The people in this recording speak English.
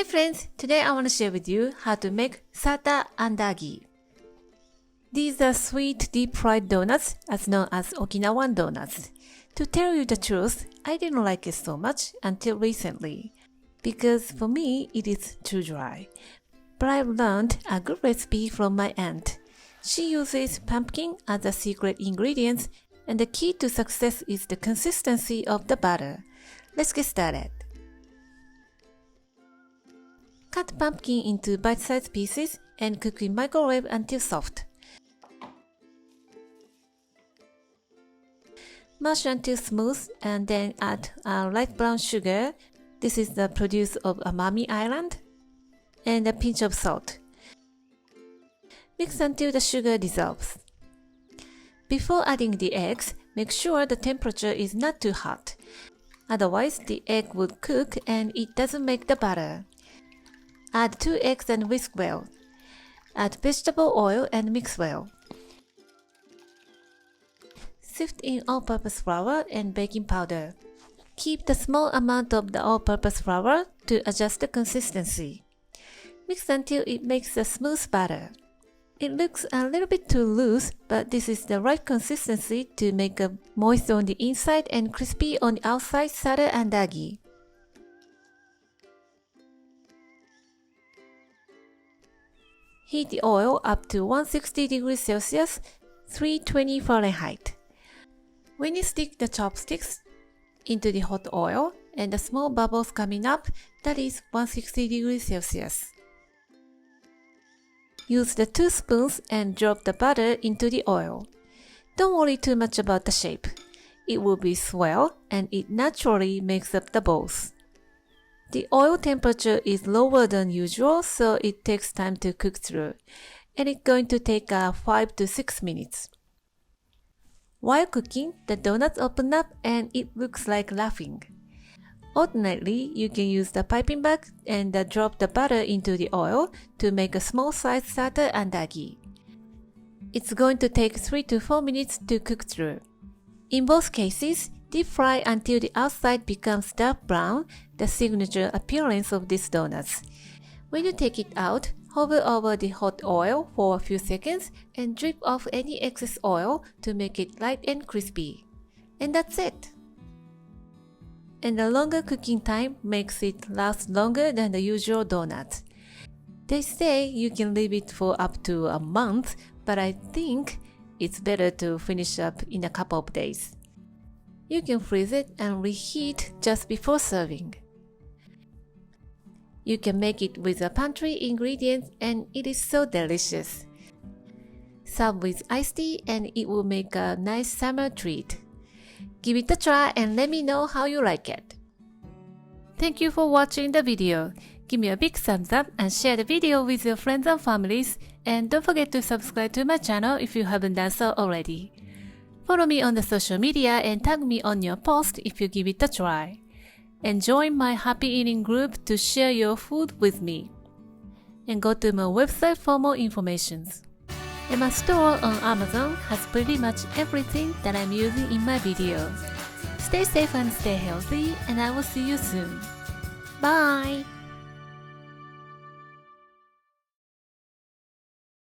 friends, today I want to share with you how to make Sata Andagi. These are sweet deep-fried donuts, as known as Okinawan DONUTS. To tell you the truth, I didn't like it so much until recently, because for me it is too dry. But I've learned a good recipe from my aunt. She uses pumpkin as a secret ingredient, and the key to success is the consistency of the batter. Let's get started. Cut pumpkin into bite-sized pieces and cook in microwave until soft. Mash until smooth and then add light brown sugar. This is the produce of Amami Island. And a pinch of salt. Mix until the sugar dissolves. Before adding the eggs, make sure the temperature is not too hot. Otherwise, the egg would cook and it doesn't make the batter. Add 2 eggs and whisk well. Add vegetable oil and mix well. Sift in all-purpose flour and baking powder. Keep the small amount of the all-purpose flour to adjust the consistency. Mix until it makes a smooth batter. It looks a little bit too loose, but this is the right consistency to make a moist on the inside and crispy on the outside Sata Andagi. Heat the oil up to 160 degrees Celsius, 320 Fahrenheit. When you stick the chopsticks into the hot oil and the small bubbles coming up, that is 160 degrees Celsius. Use the 2 spoons and drop the butter into the oil. Don't worry too much about the shape. It will be swell and it naturally makes up the balls. The oil temperature is lower than usual, so it takes time to cook through, and it's going to take 5 to 6 minutes. While cooking, the donuts open up and it looks like laughing. Alternately, you can use the piping bag and drop the butter into the oil to make a small size Sata Andagi. It's going to take 3 to 4 minutes to cook through. In both cases, deep fry until the outside becomes dark brown, the signature appearance of these donuts. When you take it out, hover over the hot oil for a few seconds and drip off any excess oil to make it light and crispy. And that's it! And the longer cooking time makes it last longer than the usual donut. They say you can leave it for up to a month, but I think it's better to finish up in a couple of days. You can freeze it and reheat just before serving. You can make it with a pantry ingredient and it is so delicious. Serve with iced tea and it will make a nice summer treat. Give it a try and let me know how you like it. Thank you for watching the video. Give me a big thumbs up and share the video with your friends and families. And don't forget to subscribe to my channel if you haven't done so already. Follow me on the social media and tag me on your post if you give it a try. And join my happy eating group to share your food with me. And go to my website for more information. And my store on Amazon has pretty much everything that I'm using in my videos. Stay safe and stay healthy, and I will see you soon. Bye!